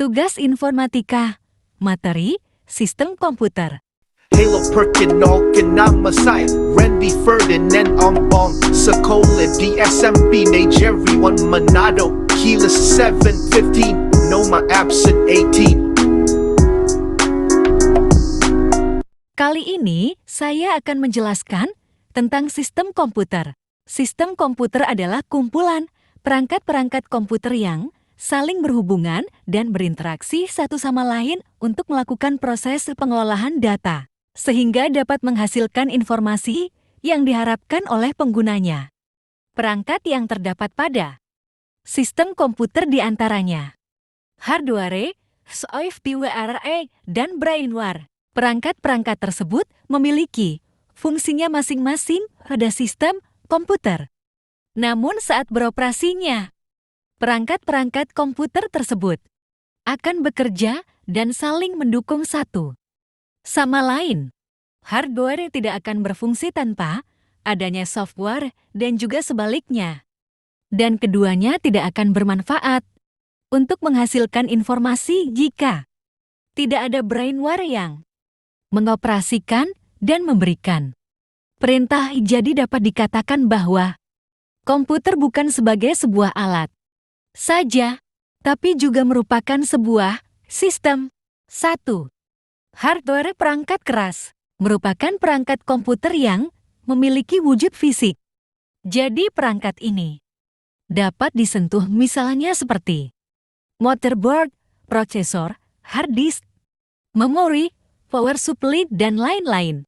Tugas informatika, materi, sistem komputer. Halo Perkinolken nama saya Randy Ferdinand Ombong Sekolah di SMP Negeri 1 Manado Kilas 715 Noma absent 18. Kali ini saya akan menjelaskan tentang sistem komputer. Sistem komputer adalah kumpulan perangkat-perangkat komputer yang saling berhubungan dan berinteraksi satu sama lain untuk melakukan proses pengolahan data, sehingga dapat menghasilkan informasi yang diharapkan oleh penggunanya. Perangkat yang terdapat pada sistem komputer diantaranya hardware, software, dan brainware. Perangkat-perangkat tersebut memiliki fungsinya masing-masing pada sistem komputer. Namun saat beroperasinya, perangkat-perangkat komputer tersebut akan bekerja dan saling mendukung satu sama lain. Hardware tidak akan berfungsi tanpa adanya software dan juga sebaliknya. Dan keduanya tidak akan bermanfaat untuk menghasilkan informasi jika tidak ada brainware yang mengoperasikan dan memberikan perintah. Jadi dapat dikatakan bahwa komputer bukan sebagai sebuah alat saja, tapi juga merupakan sebuah sistem. 1. Hardware perangkat keras merupakan perangkat komputer yang memiliki wujud fisik. Jadi perangkat ini dapat disentuh misalnya seperti motherboard, prosesor, hard disk, memori, power supply, dan lain-lain.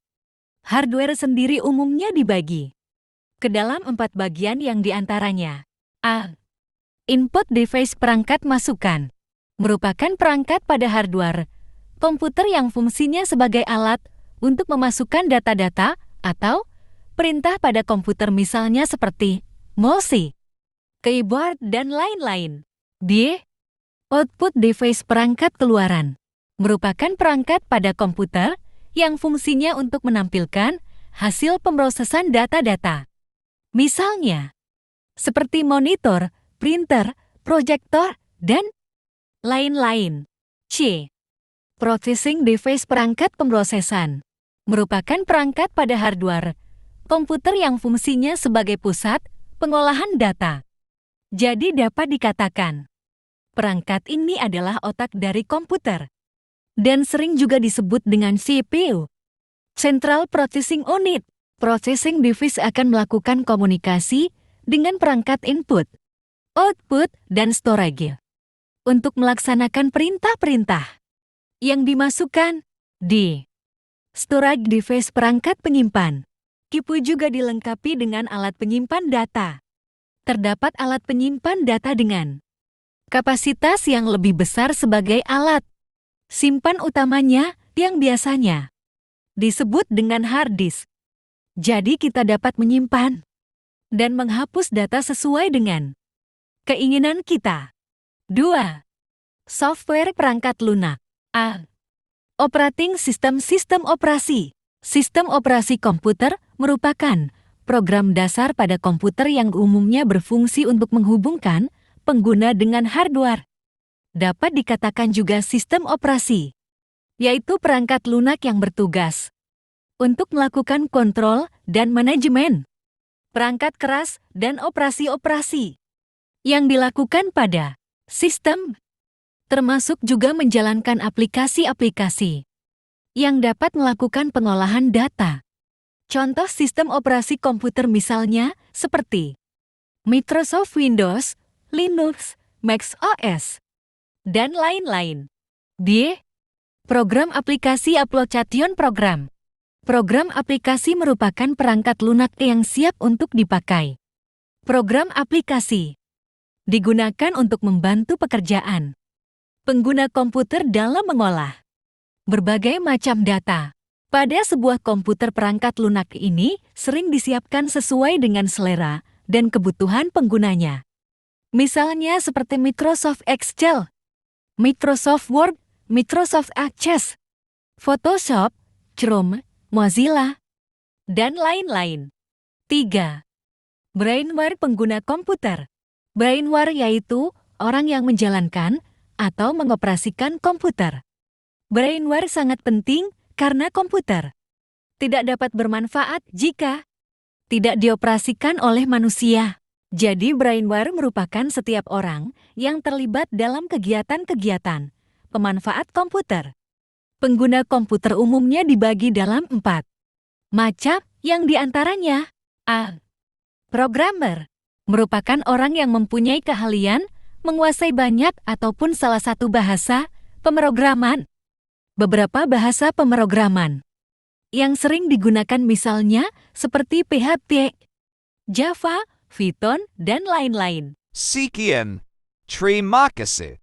Hardware sendiri umumnya dibagi ke dalam 4 bagian yang diantaranya A. Input device perangkat masukan merupakan perangkat pada hardware komputer yang fungsinya sebagai alat untuk memasukkan data-data atau perintah pada komputer misalnya seperti mouse, keyboard, dan lain-lain. B. Output device perangkat keluaran merupakan perangkat pada komputer yang fungsinya untuk menampilkan hasil pemrosesan data-data. Misalnya, seperti monitor, printer, proyektor, dan lain-lain. C. Processing device perangkat pemrosesan merupakan perangkat pada hardware komputer yang fungsinya sebagai pusat pengolahan data. Jadi dapat dikatakan, perangkat ini adalah otak dari komputer dan sering juga disebut dengan CPU, Central Processing Unit. Processing device akan melakukan komunikasi dengan perangkat input, output, dan storage untuk melaksanakan perintah-perintah yang dimasukkan di storage device perangkat penyimpan. CPU juga dilengkapi dengan alat penyimpan data. Terdapat alat penyimpan data dengan kapasitas yang lebih besar sebagai alat simpan utamanya yang biasanya disebut dengan hard disk. Jadi kita dapat menyimpan dan menghapus data sesuai dengan keinginan kita. 2. Software perangkat lunak. A. Operating System. Sistem operasi. Sistem operasi komputer merupakan program dasar pada komputer yang umumnya berfungsi untuk menghubungkan pengguna dengan hardware. Dapat dikatakan juga sistem operasi, yaitu perangkat lunak yang bertugas untuk melakukan kontrol dan manajemen perangkat keras dan operasi-operasi yang dilakukan pada sistem, termasuk juga menjalankan aplikasi-aplikasi yang dapat melakukan pengolahan data. Contoh sistem operasi komputer misalnya seperti Microsoft Windows, Linux, Mac OS, dan lain-lain. D. Program aplikasi application program. Program aplikasi merupakan perangkat lunak yang siap untuk dipakai. Program aplikasi digunakan untuk membantu pekerjaan pengguna komputer dalam mengolah berbagai macam data. Pada sebuah komputer, perangkat lunak ini sering disiapkan sesuai dengan selera dan kebutuhan penggunanya. Misalnya seperti Microsoft Excel, Microsoft Word, Microsoft Access, Photoshop, Chrome, Mozilla, dan lain-lain. 3. Brainware pengguna komputer. Brainware yaitu orang yang menjalankan atau mengoperasikan komputer. Brainware sangat penting karena komputer tidak dapat bermanfaat jika tidak dioperasikan oleh manusia. Jadi brainware merupakan setiap orang yang terlibat dalam kegiatan-kegiatan pemanfaat komputer. Pengguna komputer umumnya dibagi dalam 4 macam, yang diantaranya A. Programmer merupakan orang yang mempunyai keahlian menguasai banyak ataupun salah satu bahasa pemrograman. Beberapa bahasa pemrograman yang sering digunakan misalnya seperti PHP, Java, Python, dan lain-lain. Sekian. Terima kasih.